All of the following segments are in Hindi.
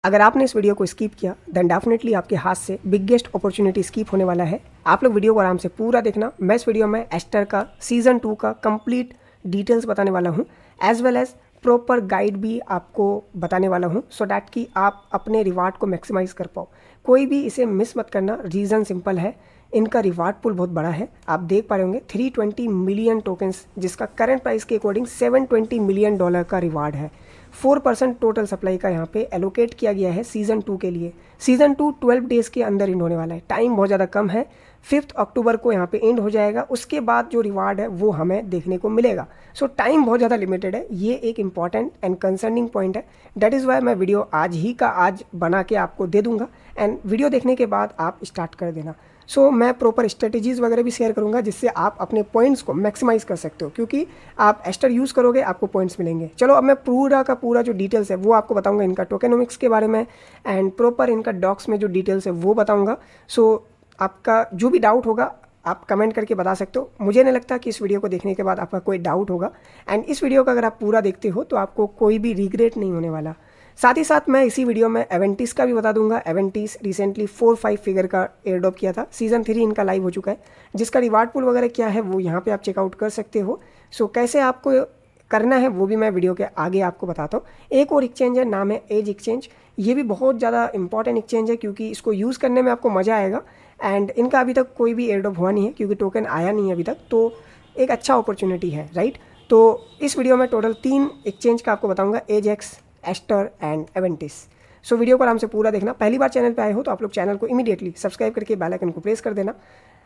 अगर आपने इस वीडियो को स्किप किया देन डेफिनेटली आपके हाथ से बिगेस्ट अपॉर्चुनिटी स्किप होने वाला है। आप लोग वीडियो को आराम से पूरा देखना। मैं इस वीडियो में एस्टर का सीज़न 2 का कंप्लीट डिटेल्स बताने वाला हूँ, as well as proper guide भी आपको बताने वाला हूँ, सो डैट कि आप अपने रिवार्ड को मैक्सिमाइज़ कर पाओ। कोई भी इसे मिस मत करना। रीज़न सिंपल है, इनका रिवार्ड पूल बहुत बड़ा है। आप देख पा रहे होंगे 320 मिलियन टोकन्स, जिसका करंट प्राइस के अकॉर्डिंग $720 मिलियन का रिवार्ड है। 4% टोटल सप्लाई का यहाँ पे एलोकेट किया गया है सीज़न 2 के लिए। सीज़न 2 12 डेज़ के अंदर एंड होने वाला है। टाइम बहुत ज़्यादा कम है, 5 अक्टूबर को यहाँ पे एंड हो जाएगा। उसके बाद जो रिवार्ड है वो हमें देखने को मिलेगा। सो टाइम बहुत ज़्यादा लिमिटेड है। ये एक इंपॉर्टेंट एंड कंसर्निंग पॉइंट है। दैट इज़ वाई मैं वीडियो आज ही का आज बना के आपको दे दूंगा, एंड वीडियो देखने के बाद आप स्टार्ट कर देना। सो मैं प्रॉपर स्ट्रेटेजीज़ वगैरह भी शेयर करूंगा, जिससे आप अपने पॉइंट्स को मैक्सिमाइज़ कर सकते हो, क्योंकि आप एस्टर यूज़ करोगे आपको पॉइंट्स मिलेंगे। चलो अब मैं पूरा का पूरा जो डिटेल्स है वो आपको बताऊंगा, इनका टोकेनोमिक्स के बारे में, एंड प्रॉपर इनका डॉक्स में जो डिटेल्स है वो बताऊंगा। सो आपका जो भी डाउट होगा आप कमेंट करके बता सकते हो। मुझे नहीं लगता कि इस वीडियो को देखने के बाद आपका कोई डाउट होगा, एंड इस वीडियो का अगर आप पूरा देखते हो तो आपको कोई भी रिग्रेट नहीं होने वाला। साथ ही साथ मैं इसी वीडियो में एवेंटिस का भी बता दूंगा। एवेंटिस रिसेंटली 4-5 फिगर का एयरड्रॉप किया था। सीज़न 3 इनका लाइव हो चुका है, जिसका रिवार्ड पूल वगैरह क्या है वो यहाँ पे आप चेकआउट कर सकते हो। सो कैसे आपको करना है वो भी मैं वीडियो के आगे आपको बताता हूँ। एक और एक्सचेंज है, नाम है एज एक्सचेंज। ये भी बहुत ज़्यादा इंपॉर्टेंट एक्सचेंज है, क्योंकि इसको यूज़ करने में आपको मज़ा आएगा, एंड इनका अभी तक कोई भी एयरड्रॉप हुआ नहीं है, क्योंकि टोकन आया नहीं है अभी तक। तो एक अच्छा अपॉर्चुनिटी है, राइट। तो इस वीडियो में टोटल 3 एक्सचेंज का आपको बताऊँगा, EdgeX, Aster and Avantis. So video को आराम से पूरा देखना। पहली बार चैनल पे आए हो तो आप लोग चैनल को इमीडिएटली सब्सक्राइब करके बेल आइकन को प्रेस कर देना।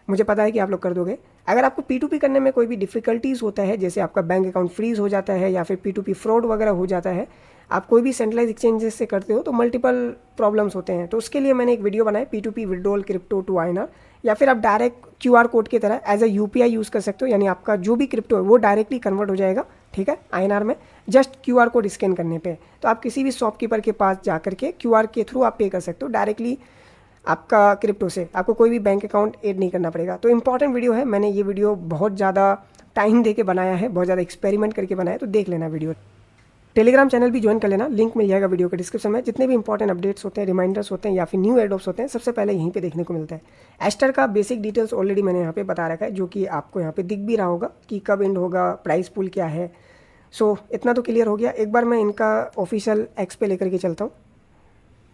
मुझे पता है कि आप लोग कर दोगे। अगर आपको P2P करने में कोई भी डिफिकल्टीज़ होता है, जैसे आपका बैंक अकाउंट फ्रीज हो जाता है या फिर P2P फ्रॉड वगैरह हो जाता है, आप कोई भी सेंट्रलाइज एक्सचेंजेस से करते हो तो मल्टीपल प्रॉब्लम्स होते हैं। तो उसके लिए मैंने एक वीडियो बनाया, P2P withdrawal crypto to INR, या फिर आप डायरेक्ट QR कोड की तरह एज अ UPI यूज़ कर सकते हो, यानी आपका जो भी क्रिप्टो है वो डायरेक्टली कन्वर्ट हो जाएगा, ठीक है, INR में, जस्ट QR कोड स्कैन करने पे। तो आप किसी भी शॉपकीपर के पास जा करके QR के थ्रू आप पे कर सकते हो डायरेक्टली आपका क्रिप्टो से। आपको कोई भी बैंक अकाउंट ऐड नहीं करना पड़ेगा। तो इंपॉर्टेंट वीडियो है। मैंने ये वीडियो बहुत ज़्यादा टाइम दे के बनाया है, बहुत ज़्यादा एक्सपेरिमेंट करके बनाया है, तो देख लेना वीडियो। टेलीग्राम चैनल भी ज्वाइन कर लेना, लिंक मिल जाएगा वीडियो के डिस्क्रिप्शन में। जितने भी इंपॉर्टेंट अपडेट्स होते हैं, रिमाइंडर्स होते हैं या फिर न्यू एयरड्रॉप्स होते हैं, सबसे पहले यहीं पे देखने को मिलता है। एस्टर का बेसिक डिटेल्स ऑलरेडी मैंने यहाँ पे बता रखा है, जो कि आपको यहाँ पे दिख भी रहा होगा कि कब एंड होगा, प्राइस पूल क्या है। सो इतना तो क्लियर हो गया। एक बार मैं इनका ऑफिशियल एक्स पे लेकर के चलता हूँ।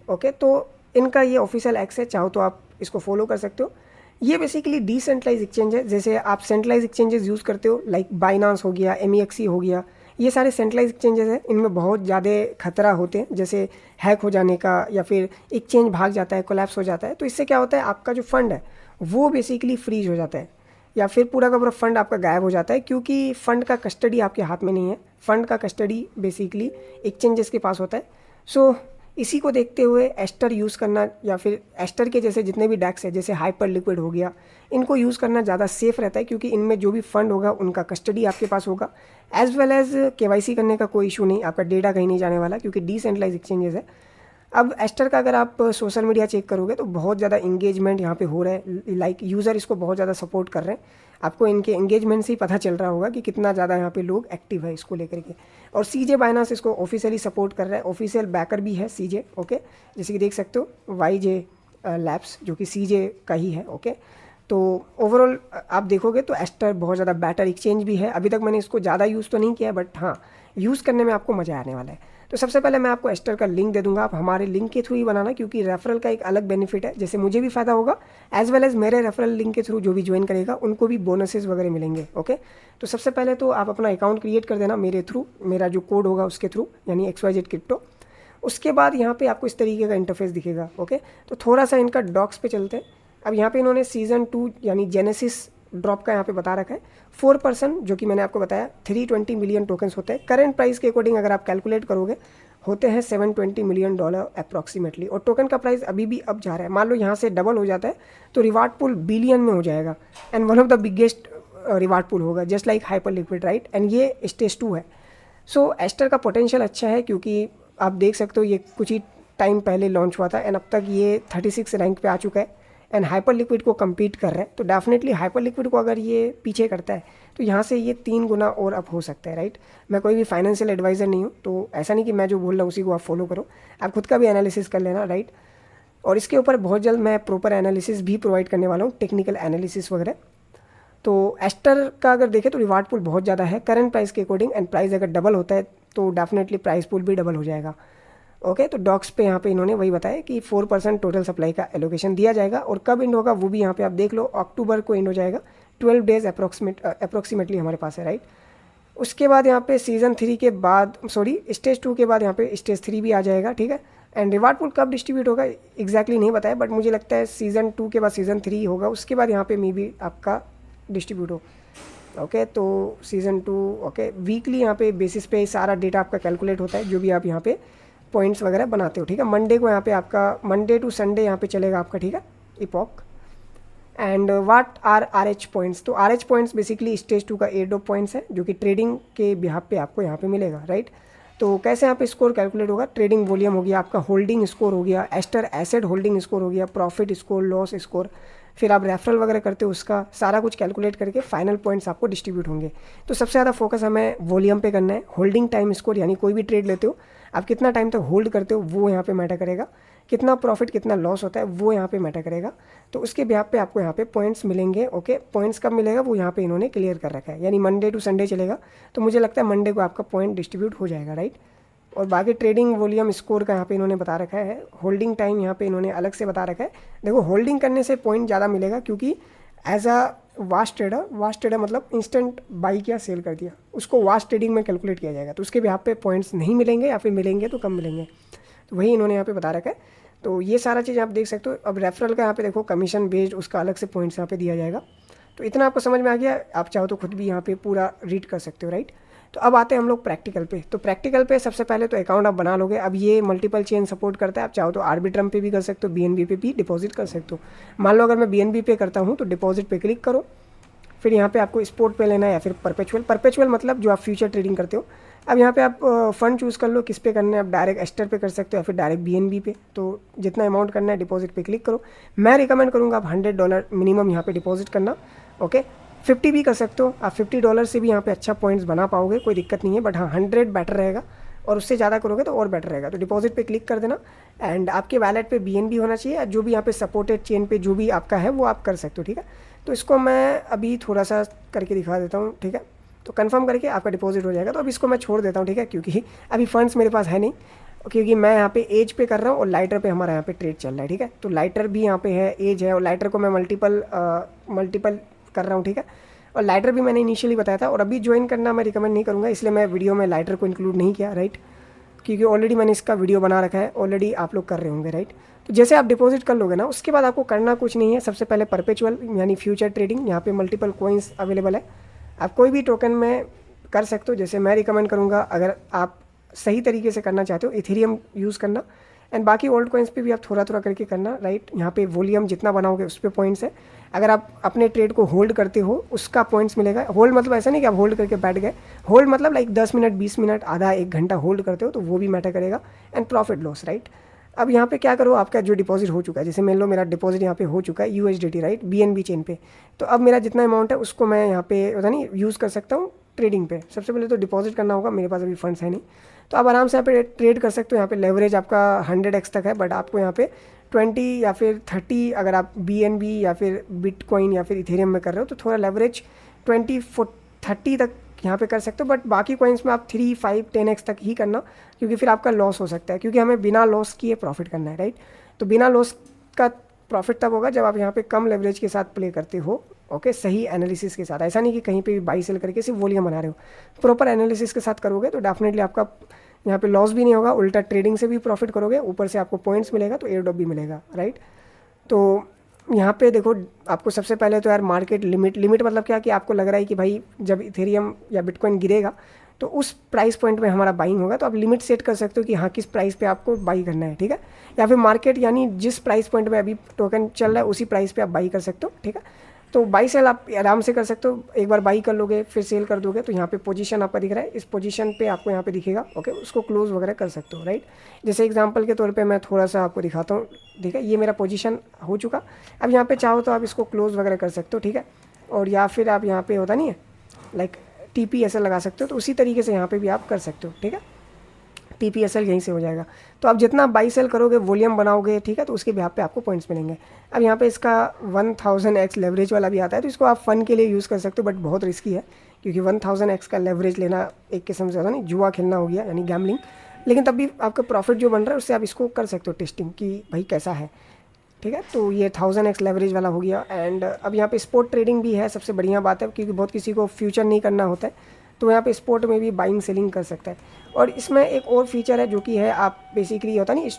ओके, तो इनका ये ऑफिशियल एक्स है, चाहो तो आप इसको फॉलो कर सकते हो। ये बेसिकली डिसेंट्रलाइज एक्सचेंज है। जैसे आप सेंट्रलाइज एक्सचेंजेस यूज़ करते हो, लाइक बाइनांस हो गया, MEXC हो गया, ये सारे सेंट्रलाइज एक्सचेंजेस हैं। इनमें बहुत ज़्यादा खतरा होते हैं, जैसे हैक हो जाने का, या फिर एक्सचेंज भाग जाता है, कोलैप्स हो जाता है। तो इससे क्या होता है, आपका जो फंड है वो बेसिकली फ्रीज हो जाता है, या फिर पूरा का पूरा फंड आपका गायब हो जाता है, क्योंकि फ़ंड का कस्टडी आपके हाथ में नहीं है। फ़ंड का कस्टडी बेसिकली एक्सचेंजेस के पास होता है। सो इसी को देखते हुए एस्टर यूज़ करना, या फिर एस्टर के जैसे जितने भी डेक्स है, जैसे हाइपर लिक्विड हो गया, इनको यूज़ करना ज़्यादा सेफ रहता है, क्योंकि इनमें जो भी फंड होगा उनका कस्टडी आपके पास होगा, एज वेल एज KYC करने का कोई इशू नहीं, आपका डेटा कहीं नहीं जाने वाला, क्योंकि डिसेंट्रलाइज एक्सचेंजेस है। अब एस्टर का अगर आप सोशल मीडिया चेक करोगे तो बहुत ज़्यादा इंगेजमेंट यहाँ पे हो रहा है, लाइक यूज़र इसको बहुत ज़्यादा सपोर्ट कर रहे हैं। आपको इनके इंगेजमेंट से ही पता चल रहा होगा कि कितना ज़्यादा यहाँ पे लोग एक्टिव है इसको लेकर के। और CJ बाइनांस इसको ऑफिशियली सपोर्ट कर रहा है, ऑफिशियल बैकर भी है CJ। ओके, जैसे कि देख सकते हो YJ लैब्स, जो कि CJ का ही है। ओके, तो ओवरऑल आप देखोगे तो एस्टर बहुत ज़्यादा बेटर एक्सचेंज भी है। अभी तक मैंने इसको ज़्यादा यूज़ तो नहीं किया है, बट हाँ, यूज़ करने में आपको मज़ा आने वाला है। तो सबसे पहले मैं आपको एस्टर का लिंक दे दूंगा, आप हमारे लिंक के थ्रू ही बनाना, क्योंकि रेफरल का एक अलग बेनिफिट है, जैसे मुझे भी फ़ायदा होगा, एज वेल एज मेरे रेफरल लिंक के थ्रू जो भी ज्वाइन करेगा उनको भी बोनसेस वगैरह मिलेंगे। ओके, तो सबसे पहले तो आप अपना अकाउंट क्रिएट कर देना मेरे थ्रू, मेरा जो कोड होगा उसके थ्रू, यानी XYZ क्रिप्टो। उसके बाद यहाँ पे आपको इस तरीके का इंटरफेस दिखेगा। ओके, तो थोड़ा सा इनका डॉक्स पे चलते हैं। अब यहाँ पे इन्होंने सीज़न 2 यानी जेनेसिस ड्रॉप का यहाँ पे बता रखा है। 4%, जो कि मैंने आपको बताया 320 मिलियन टोकन्स होते हैं। करंट प्राइस के अकॉर्डिंग अगर आप कैलकुलेट करोगे होते हैं $720 मिलियन अप्रॉक्सीमेटली, और टोकन का प्राइस अभी भी अब जा रहा है। मान लो यहाँ से डबल हो जाता है तो रिवार्ड पूल बिलियन में हो जाएगा, and one of the biggest reward pool होगा, just like Hyperliquid, right. And ये स्टेज 2 है। सो एस्टर का पोटेंशियल अच्छा है, क्योंकि आप देख सकते हो ये कुछ ही टाइम पहले लॉन्च हुआ था, एंड अब तक ये 36 रैंक पे आ चुका है। एंड हाइपर लिक्विड को कम्पीट कर रहा है, तो डेफिनेटली हाइपर लिक्विड को अगर ये पीछे करता है तो यहाँ से ये 3 गुना और अप हो सकता है, राइट। मैं कोई भी फाइनेंशियल एडवाइज़र नहीं हूँ, तो ऐसा नहीं कि मैं जो बोल रहा हूँ उसी को आप फॉलो करो, आप खुद का भी एनालिसिस कर लेना, राइट। और इसके ऊपर बहुत जल्द मैं प्रॉपर एनालिसिस भी प्रोवाइड करने वाला हूँ, टेक्निकल एनालिसिस वगैरह। तो एस्टर का अगर देखें तो रिवार्ड पूल बहुत ज़्यादा है करंट प्राइस के अकॉर्डिंग, एंड प्राइस अगर डबल होता है तो डेफिनेटली प्राइस पूल भी डबल हो जाएगा। ओके, तो डॉक्स पे यहाँ पे इन्होंने वही बताया कि 4% टोटल सप्लाई का एलोकेशन दिया जाएगा, और कब एंड होगा वो भी यहाँ पे आप देख लो, अक्टूबर को एंड हो जाएगा, 12 डेज अप्रोक्सीमेटली हमारे पास है, राइट। उसके बाद यहाँ पे सीज़न 3 के बाद स्टेज 2 के बाद यहाँ पे स्टेज 3 भी आ जाएगा, ठीक है। एंड रिवार्ड पूल कब डिस्ट्रीब्यूट होगा एग्जैक्टली नहीं बताया, बट मुझे लगता है सीज़न 2 के बाद सीज़न 3 होगा, उसके बाद यहाँ पे मे बी आपका डिस्ट्रीब्यूट हो। ओके, तो सीज़न 2 ओके वीकली यहाँ पे बेसिस पे सारा डेटा आपका कैलकुलेट होता है, जो भी आप यहाँ पे पॉइंट्स वगैरह बनाते हो, ठीक है। मंडे को यहाँ पे आपका मंडे टू संडे यहाँ पे चलेगा आपका, ठीक है, epoch. And what are RH points, तो RH पॉइंट्स बेसिकली स्टेज 2 का एयर ऑफ पॉइंट्स है, जो कि ट्रेडिंग के बिहाफ पे आपको यहाँ पे मिलेगा, राइट। तो कैसे यहाँ पे स्कोर कैलकुलेट होगा, ट्रेडिंग वॉल्यूम हो गया, आपका होल्डिंग स्कोर हो गया, एस्टर एसेट होल्डिंग स्कोर हो गया, प्रॉफिट स्कोर, लॉस स्कोर, फिर आप रेफरल वगैरह करते हो, उसका सारा कुछ कैलकुलेट करके फाइनल पॉइंट्स आपको डिस्ट्रीब्यूट होंगे। तो सबसे ज़्यादा फोकस हमें वॉल्यूम पे करना है, होल्डिंग टाइम स्कोर, यानी कोई भी ट्रेड लेते हो आप कितना टाइम तक होल्ड करते हो वो यहाँ पे मैटर करेगा, कितना प्रॉफिट कितना लॉस होता है वो यहाँ पे मैटर करेगा। तो उसके बिहाफ पे आपको यहाँ पे पॉइंट्स मिलेंगे। ओके, पॉइंट्स कब मिलेगा वो यहाँ पे इन्होंने क्लियर कर रखा है, यानी मंडे टू संडे चलेगा, तो मुझे लगता है मंडे को आपका पॉइंट डिस्ट्रीब्यूट हो जाएगा, राइट। और बाकी ट्रेडिंग वॉल्यूम स्कोर का यहाँ पे इन्होंने बता रखा है, होल्डिंग टाइम यहाँ पे इन्होंने अलग से बता रखा है। देखो होल्डिंग करने से पॉइंट ज़्यादा मिलेगा, क्योंकि एज अ वास्ट ट्रेडर मतलब इंस्टेंट बाई किया सेल कर दिया, उसको वास्ट ट्रेडिंग में कैलकुलेट किया जाएगा, तो उसके भी यहाँ पे पॉइंट्स नहीं मिलेंगे, या फिर मिलेंगे तो कम मिलेंगे, तो वही इन्होंने यहाँ पे बता रखा है। तो ये सारा चीज़ आप देख सकते हो। अब रेफरल का यहाँ पे देखो कमीशन बेस्ड उसका अलग से पॉइंट्स यहाँ पे दिया जाएगा। तो इतना आपको समझ में आ गया, आप चाहो तो खुद भी यहाँ पे पूरा रीड कर सकते हो, राइट। तो अब आते हैं हम लोग प्रैक्टिकल पे। तो प्रैक्टिकल पे सबसे पहले तो अकाउंट आप बना लोगे। अब ये मल्टीपल चेन सपोर्ट करता है, आप चाहो तो आर्बिट्रम पे भी कर सकते हो, BNB पे भी डिपॉजिट कर सकते हो। मान लो अगर मैं BNB पे करता हूँ तो डिपॉजिट पे क्लिक करो, फिर यहाँ पे आपको स्पोर्ट पे लेना है या फिर परपेचुअल मतलब जो आप फ्यूचर ट्रेडिंग करते हो। अब यहाँ पे आप फंड चूज़ कर लो किस पे करना है, आप डायरेक्ट एस्टर पे कर सकते हो या फिर डायरेक्ट BNB पे। तो जितना अमाउंट करना है डिपॉजिट पे क्लिक करो। मैं रिकमेंड करूँगा आप $100 मिनिमम यहाँ पे डिपॉजिट करना। ओके, 50 भी कर सकते हो आप, $50 से भी यहाँ पे अच्छा पॉइंट्स बना पाओगे, कोई दिक्कत नहीं है, बट हाँ 100 बेटर रहेगा, और उससे ज़्यादा करोगे तो और बेटर रहेगा। तो डिपॉजिट पे क्लिक कर देना, एंड आपके वैलेट पे BNB होना चाहिए, जो भी यहाँ पे सपोर्टेड चेन पे जो भी आपका है वो आप कर सकते हो, ठीक है। तो इसको मैं अभी थोड़ा सा करके दिखा देता हूँ, ठीक है। तो कंफर्म करके आपका डिपॉजिट हो जाएगा। तो अब इसको मैं छोड़ देता हूँ, ठीक है, क्योंकि अभी फंड्स मेरे पास है नहीं, क्योंकि मैं यहाँ पे एज पे कर रहा हूँ और लाइटर पे हमारा यहाँ पे ट्रेड चल रहा है, ठीक है। तो लाइटर भी यहाँ पे है, एज है, और लाइटर को मैं मल्टीपल कर रहा हूँ, ठीक है। और लाइटर भी मैंने इनिशियली बताया था, और अभी ज्वाइन करना मैं रिकमेंड नहीं करूँगा, इसलिए मैं वीडियो में लाइटर को इंक्लूड नहीं किया, राइट, क्योंकि ऑलरेडी मैंने इसका वीडियो बना रखा है, ऑलरेडी आप लोग कर रहे होंगे, राइट। तो जैसे आप डिपॉजिट कर लोगे ना, उसके बाद आपको करना कुछ नहीं है। सबसे पहले परपेचुअल यानी फ्यूचर ट्रेडिंग, यहाँ पे मल्टीपल कॉइन्स अवेलेबल है, आप कोई भी टोकन में कर सकते हो। जैसे मैं रिकमेंड करूँगा, अगर आप सही तरीके से करना चाहते हो, इथेरियम यूज़ करना, एंड बाकी ओल्ड कॉइन्स पे भी आप थोड़ा थोड़ा करके करना, राइट। यहाँ पे वॉल्यूम जितना बनाओगे उस पर पॉइंट्स है। अगर आप अपने ट्रेड को होल्ड करते हो उसका पॉइंट्स मिलेगा। होल्ड मतलब ऐसा नहीं कि आप होल्ड करके बैठ गए, होल्ड मतलब लाइक 10 मिनट 20 मिनट आधा 1 घंटा होल्ड करते हो तो वो भी मैटर करेगा, एंड प्रॉफिट लॉस, राइट। अब यहाँ पे क्या करो, आपका जो डिपॉजिट हो चुका है, जैसे मान लो मेरा डिपॉजिट यहाँ पे हो चुका है USDT, राइट, BNB चेन पे, तो अब मेरा जितना अमाउंट है उसको मैं यहाँ पे पता नहीं यूज़ कर सकता हूँ ट्रेडिंग पे। सबसे पहले तो डिपॉजिट करना होगा, मेरे पास अभी फंड्स है नहीं, तो आप आराम से यहाँ पे ट्रेड कर सकते हो। यहाँ पे लेवरेज आपका 100x तक है, बट आपको यहाँ पे 20 या फिर 30 अगर आप BNB या फिर बिटकॉइन या फिर इथेरियम में कर रहे हो तो थोड़ा लेवरेज 20-30 तक यहाँ पे कर सकते हो, बट बाकी कॉइन्स में आप 3, 5, 10x तक ही करना, क्योंकि फिर आपका लॉस हो सकता है, क्योंकि हमें बिना लॉस किए प्रॉफिट करना है, राइट। तो बिना लॉस का प्रॉफिट तब होगा जब आप यहाँ पे कम लेवरेज के साथ प्ले करते हो, ओके, सही एनालिसिस के साथ। ऐसा नहीं कि कहीं पे भी बाई सेल करके सिर्फ वॉल्यूम बना रहे हो, प्रॉपर एनालिसिस के साथ करोगे तो डेफिनेटली आपका यहाँ पे लॉस भी नहीं होगा, उल्टा ट्रेडिंग से भी प्रॉफिट करोगे, ऊपर से आपको पॉइंट्स मिलेगा, तो एयर ड्रॉप भी मिलेगा, राइट। तो यहाँ पे देखो, आपको सबसे पहले तो यार मार्केट लिमिट मतलब क्या कि आपको लग रहा है कि भाई जब इथेरियम या बिटकॉइन गिरेगा तो उस प्राइस पॉइंट में हमारा बाइंग होगा, तो आप लिमिट सेट कर सकते हो कि हाँ किस प्राइस पे आपको बाई करना है, ठीक है। या फिर मार्केट यानी जिस प्राइस पॉइंट में अभी टोकन चल रहा है उसी प्राइस पे आप बाई कर सकते हो, ठीक है। तो बाई सेल आप आराम से कर सकते हो, एक बार बाई कर लोगे फिर सेल कर दोगे तो यहाँ पे पोजीशन आपका दिख रहा है, इस पोजीशन पे आपको यहाँ पे दिखेगा। ओके, उसको क्लोज वगैरह कर सकते हो, राइट। जैसे एग्जांपल के तौर पे मैं थोड़ा सा आपको दिखाता हूँ, ठीक है। ये मेरा पोजीशन हो चुका। अब यहाँ पे चाहो तो आप इसको क्लोज वगैरह कर सकते हो, ठीक है। और या फिर आप यहाँ पे होता नहीं है लाइक TP/SL लगा सकते हो, तो उसी तरीके से यहाँ पे भी आप कर सकते हो, ठीक है। TP/SL यहीं से हो जाएगा। तो आप जितना बाई सेल करोगे, वॉल्यूम बनाओगे, ठीक है, तो उसके बिहाफ पे आपको पॉइंट्स मिलेंगे। अब यहाँ पे इसका 1000x लेवरेज वाला भी आता है, तो इसको आप फ़न के लिए यूज़ कर सकते हो, बट बहुत रिस्की है क्योंकि 1000x का लेवरेज लेना एक किस्म से ज़्यादा नहीं, जुआ खेलना हो गया, यानी गैम्बलिंग। लेकिन तब भी आपका प्रॉफिट जो बन रहा है उससे आप इसको कर सकते हो टेस्टिंग कि भाई कैसा है, ठीक है। तो ये 1000x लेवरेज वाला हो गया। एंड अब यहाँ पे स्पॉट ट्रेडिंग भी है, सबसे बढ़िया बात है क्योंकि बहुत किसी को फ्यूचर नहीं करना होता है, तो यहाँ पे स्पॉट में भी बाइंग सेलिंग कर सकता है। और इसमें एक और फीचर है जो कि है, आप बेसिकली होता नहीं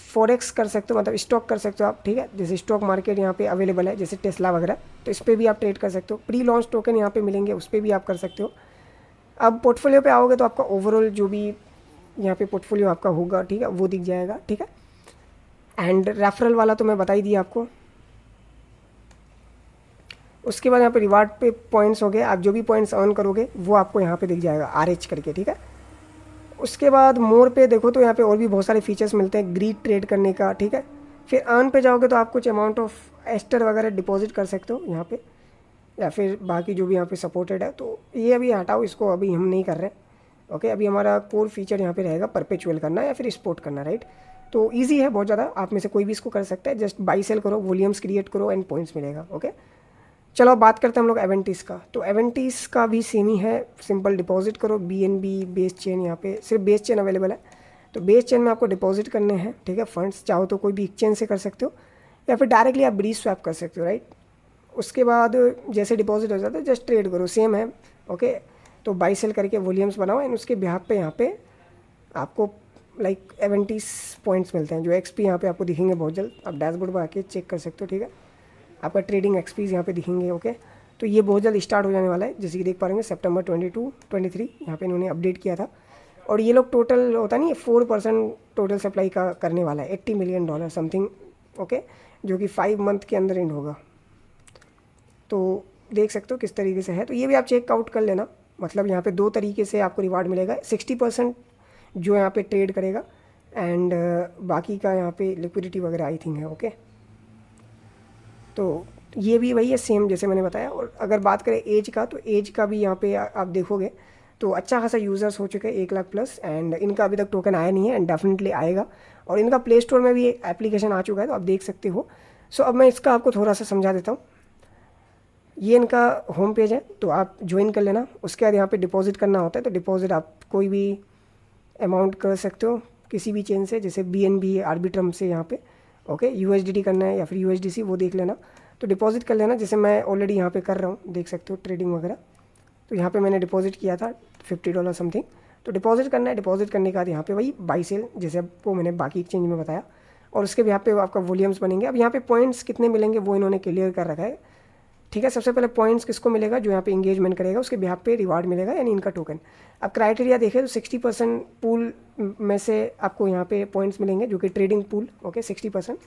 फॉरेक्स कर सकते हो, मतलब स्टॉक कर सकते हो आप, ठीक है। जैसे स्टॉक मार्केट यहाँ पे अवेलेबल है, जैसे टेस्ला वगैरह, तो इस पर भी आप ट्रेड कर सकते हो। प्री लॉन्च टोकन यहाँ पे मिलेंगे, उस पर भी आप कर सकते हो। अब पोर्टफोलियो पे आओगे तो आपका ओवरऑल जो भी यहाँ पे पोर्टफोलियो आपका होगा, ठीक है, वो दिख जाएगा, ठीक है। एंड रेफरल वाला तो मैं बता ही दिया आपको। उसके बाद यहाँ पे रिवार्ड पे पॉइंट्स हो गए, आप जो भी पॉइंट्स अर्न करोगे वो आपको यहाँ पे दिख जाएगा RH करके, ठीक है। उसके बाद मोर पे देखो तो यहाँ पे और भी बहुत सारे फीचर्स मिलते हैं ग्रीड ट्रेड करने का, ठीक है। फिर अर्न पे जाओगे तो आप कुछ अमाउंट ऑफ एस्टर वगैरह डिपॉजिट कर सकते हो यहाँ पे, या फिर बाकी जो भी यहाँ पे सपोर्टेड है। तो ये अभी हटाओ, इसको अभी हम नहीं कर रहे हैं। ओके, अभी हमारा कोर फीचर यहाँ पे रहेगा परपेचुअल करना या फिर स्पोर्ट करना, राइट। तो ईजी है बहुत ज़्यादा, आप में से कोई भी इसको कर सकता है। जस्ट बाई सेल करो, वॉल्यूम्स क्रिएट करो एंड पॉइंट्स मिलेगा। ओके, चलो अब बात करते हैं हम लोग एवेंटिस का। तो एवेंटिस का भी सेम ही है, सिंपल डिपॉजिट करो BNB बेस चेन, यहाँ पे सिर्फ बेस चेन अवेलेबल है। तो बेस चेन में आपको डिपॉजिट करने हैं, ठीक है, फंड्स। चाहो तो कोई भी एक्सचेंज से कर सकते हो या फिर डायरेक्टली आप ब्रीज स्वैप कर सकते हो, राइट। उसके बाद जैसे डिपॉजिट हो जाता है जस्ट ट्रेड करो, सेम है। ओके, तो बाई सेल करके वॉल्यूम्स बनाओ एंड उसके बिहाफ पे यहाँ पे आपको लाइक एवेंटिस पॉइंट्स मिलते हैं, जो XP यहाँ पे आपको दिखेंगे बहुत जल्द। आप डैशबोर्ड पर आके चेक कर सकते हो, ठीक है। आपका ट्रेडिंग XPs यहाँ पे दिखेंगे। ओके, तो ये बहुत जल्द स्टार्ट हो जाने वाला है, जैसे कि देख पा रहे हैं सितंबर 22-23 यहाँ पे इन्होंने अपडेट किया था। और ये लोग टोटल होता नहीं है 4% टोटल सप्लाई का करने वाला है, $80 मिलियन समथिंग, ओके, जो कि 5 मंथ के अंदर एंड होगा। तो देख सकते हो किस तरीके से है, तो ये भी आप चेकआउट कर लेना। मतलब यहाँ पे 2 तरीके से आपको रिवार्ड मिलेगा, 60% जो यहाँ पे ट्रेड करेगा एंड बाकी का यहाँ पे लिक्विडिटी वगैरह आई थिंक है। ओके, तो ये भी वही है सेम जैसे मैंने बताया। और अगर बात करें एज का, तो एज का भी यहाँ पे आप देखोगे तो अच्छा खासा यूज़र्स हो चुके हैं, 1 लाख प्लस। एंड इनका अभी तक टोकन आया नहीं है एंड डेफिनेटली आएगा। और इनका प्ले स्टोर में भी एक एप्लीकेशन आ चुका है, तो आप देख सकते हो। सो अब मैं इसका आपको थोड़ा सा समझा देता हूँ। ये इनका होम पेज है, तो आप ज्वाइन कर लेना। उसके बाद यहाँ पे डिपॉजिट करना होता है, तो डिपॉजिट आप कोई भी अमाउंट कर सकते हो किसी भी चेन से, जैसे BNB आर्बिट्रम से यहाँ पे। ओके, USDT करना है या फिर USDC, वो देख लेना। तो डिपॉजिट कर लेना, जैसे मैं ऑलरेडी यहाँ पे कर रहा हूँ, देख सकते हो ट्रेडिंग वगैरह। तो यहाँ पे मैंने डिपॉजिट किया था $50 समथिंग। तो डिपॉजिट करना है, डिपॉजिट करने के बाद यहाँ पे वही बाई सेल जैसे आपको मैंने बाकी एक्सचेंज में बताया, और उसके भी यहाँ पे आपका वॉल्यूम्स बनेंगे। अब यहाँ पे पॉइंट्स कितने मिलेंगे वो इन्होंने क्लियर कर रखा है, ठीक है। सबसे पहले पॉइंट्स किसको मिलेगा, जो यहाँ पे इंगेजमेंट करेगा उसके बिहाफ पे रिवार्ड मिलेगा, यानी इनका टोकन। अब क्राइटेरिया देखें तो 60% पूल में से आपको यहाँ पे पॉइंट्स मिलेंगे, जो कि ट्रेडिंग पूल। ओके, 60%।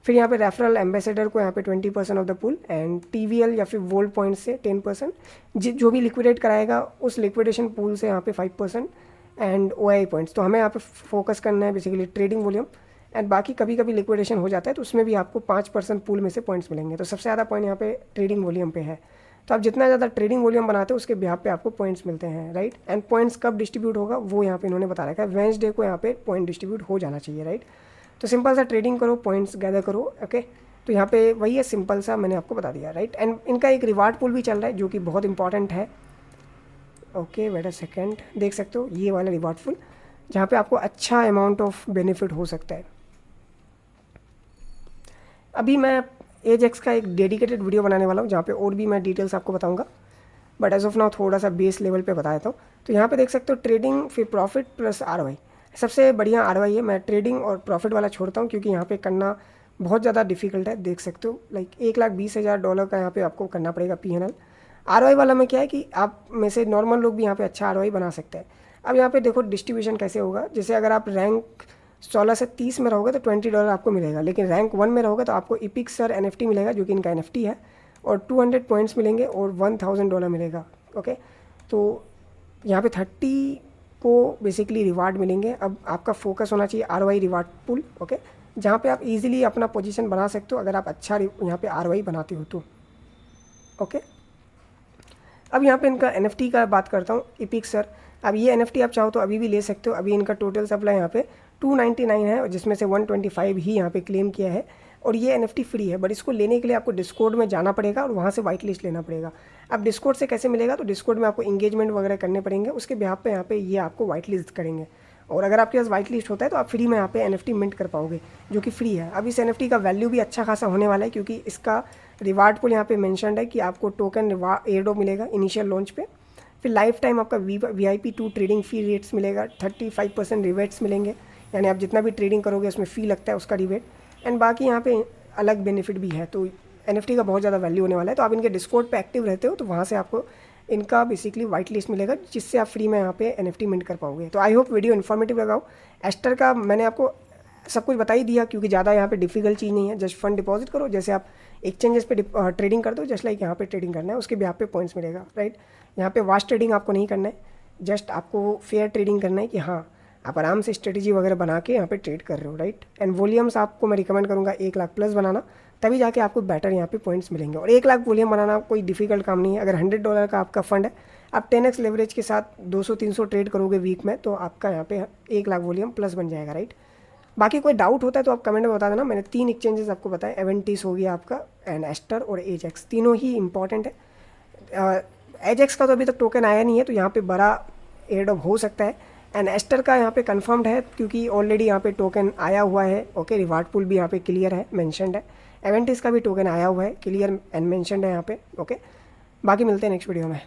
फिर यहाँ पे रेफरल एम्बेसडर को यहाँ पे 20% of the pool, and TVL या फिर वोल्ड पॉइंट से 10%, जो भी लिक्विडेट कराएगा उस लिक्विडेशन पूल से यहाँ पे 5%, एंड OI पॉइंट्स। तो हमें यहाँ पे फोकस करना है बेसिकली ट्रेडिंग वॉल्यूम, एंड बाकी कभी कभी लिक्विडेशन हो जाता है तो उसमें भी आपको 5% पूल में से पॉइंट्स मिलेंगे। तो सबसे ज़्यादा पॉइंट यहाँ पे ट्रेडिंग वॉल्यूम पे है। तो आप जितना ज़्यादा ट्रेडिंग वॉल्यूम बनाते हो उसके बिहाफ पे आपको पॉइंट्स मिलते हैं, राइट। एंड पॉइंट्स कब डिस्ट्रीब्यूट होगा वो यहाँ पे इन्होंने बता रखा है, वेडनेसडे को यहाँ पे पॉइंट डिस्ट्रीब्यूट हो जाना चाहिए, राइट। तो सिंपल सा ट्रेडिंग करो, पॉइंट्स गैदर करो। ओके, तो यहाँ पे वही है, सिंपल सा मैंने आपको बता दिया, राइट। एंड इनका एक रिवार्ड पूल भी चल रहा है जो कि बहुत इंपॉर्टेंट है। ओके, वेट अ सेकेंड, देख सकते हो ये वाला रिवार्ड पूल जहाँ पे आपको अच्छा अमाउंट ऑफ बेनिफिट हो सकता है। अभी मैं एजेक्स का एक डेडिकेटेड वीडियो बनाने वाला हूँ जहाँ पे और भी मैं डिटेल्स आपको बताऊँगा, बट एज ऑफ नाउ थोड़ा सा बेस लेवल पे बता देता हूँ। तो यहाँ पे देख सकते हो ट्रेडिंग, फिर प्रॉफिट प्लस ROI, सबसे बढ़िया ROI है। मैं ट्रेडिंग और प्रॉफिट वाला छोड़ता हूँ क्योंकि यहाँ पे करना बहुत ज़्यादा डिफिकल्ट है। देख सकते हो लाइक $1,20,000 का यहाँ पे आपको करना पड़ेगा PNL। ROI वाला में क्या है कि आप में से नॉर्मल लोग भी यहाँ पे अच्छा ROI बना सकते हैं। अब यहाँ पे देखो डिस्ट्रीब्यूशन कैसे होगा, जैसे अगर आप रैंक 16 से 30 में रहोगे तो $20 आपको मिलेगा, लेकिन रैंक 1 में रहोगे तो आपको इपिक्सर NFT मिलेगा जो कि इनका NFT है, और 200 पॉइंट्स मिलेंगे और $1000 मिलेगा। ओके, तो यहाँ पे 30 को बेसिकली रिवार्ड मिलेंगे। अब आपका फोकस होना चाहिए ROI रिवार्ड पुल, ओके, जहाँ पे आप इजीली अपना पोजीशन बना सकते हो अगर आप अच्छा यहाँ पे ROI बनाते हो तो। ओके, अब यहाँ पे इनका NFT का बात करता हूँ, इपिक्सर। अब ये NFT आप चाहो तो अभी भी ले सकते हो। अभी इनका टोटल सप्लाई यहाँ पे 299 है, और जिसमें से 125 ही यहाँ पे क्लेम किया है, और ये NFT फ्री है। बट इसको लेने के लिए आपको डिस्कॉर्ड में जाना पड़ेगा और वहाँ से वाइट लिस्ट लेना पड़ेगा। अब डिस्कॉर्ड से कैसे मिलेगा, तो डिस्कॉर्ड में आपको इंगेजमेंट वगैरह करने पड़ेंगे, उसके बिहाफ पे यहाँ पे ये आपको वाइट लिस्ट करेंगे, और अगर आपके पास वाइट लिस्ट होता है तो आप फ्री में यहाँ पे NFT मिंट कर पाओगे, जो कि फ्री है। अब इस NFT का वैल्यू भी अच्छा खासा होने वाला है, क्योंकि इसका रिवार्ड पुल यहाँ पे मेंशन्ड है कि आपको टोकन एयरड्रॉप मिलेगा इनिशियल लॉन्च पे, फिर लाइफ टाइम आपका VIP2 ट्रेडिंग फी रेट्स मिलेगा, 35% रिवेट्स मिलेंगे, यानी आप जितना भी ट्रेडिंग करोगे उसमें फ़ी लगता है उसका रिवेट, एंड बाकी यहाँ पे अलग बेनिफिट भी है। तो NFT का बहुत ज़्यादा वैल्यू होने वाला है। तो आप इनके डिस्कॉर्ड पे एक्टिव रहते हो तो वहाँ से आपको इनका बेसिकली वाइट लिस्ट मिलेगा, जिससे आप फ्री में यहाँ पे NFT मिंट कर पाओगे। तो आई होप वीडियो इन्फॉर्मेटिव लगा हो। एस्टर का मैंने आपको सब कुछ बता ही दिया, क्योंकि ज़्यादा यहाँ पे डिफिकल्ट चीज़ नहीं है। जस्ट फंड डिपॉजिट करो, जैसे आप एक्सचेंजेस पे ट्रेडिंग कर दो, जस्ट लाइक यहाँ पे ट्रेडिंग करना है, उसके भी यहाँ पे पॉइंट्स मिलेगा, राइट। यहाँ पे वास्ट ट्रेडिंग आपको नहीं करना है, जस्ट आपको फेयर ट्रेडिंग करना है कि हाँ आप आराम से स्ट्रेटेजी वगैरह बना के यहाँ पे ट्रेड कर रहे हो, राइट। एंड वॉल्यूम्स आपको मैं रिकमेंड करूँगा 1 लाख प्लस बनाना, तभी जाके आपको बेटर यहाँ पे पॉइंट्स मिलेंगे। और 1 लाख वॉल्यूम बनाना कोई डिफिकल्ट काम नहीं है। अगर $100 का आपका फंड है, आप 10x लेवरेज के साथ 200-300 ट्रेड करोगे वीक में, तो आपका यहाँ पे 1 लाख वॉल्यूम प्लस बन जाएगा, राइट। बाकी कोई डाउट होता है तो आप कमेंट में बता देना। मैंने 3 एक्सचेंजेस आपको बताए, एवेंटिस हो गया आपका, एंड एस्टर और एजेक्स, तीनों ही इंपॉर्टेंट है। एजेक्स का तो अभी तक टोकन आया नहीं है, तो यहाँ पे बड़ा एयरड्रॉप हो सकता है। एंड एस्टर का यहाँ पे कंफर्म्ड है, क्योंकि ऑलरेडी यहाँ पे टोकन आया हुआ है, ओके। रिवार्ड पुल भी यहाँ पे क्लियर है, मेंशन्ड है। एवेंटिस का भी टोकन आया हुआ है, क्लियर एंड मेंशन्ड है यहाँ पे, ओके। बाकी मिलते हैं नेक्स्ट वीडियो में।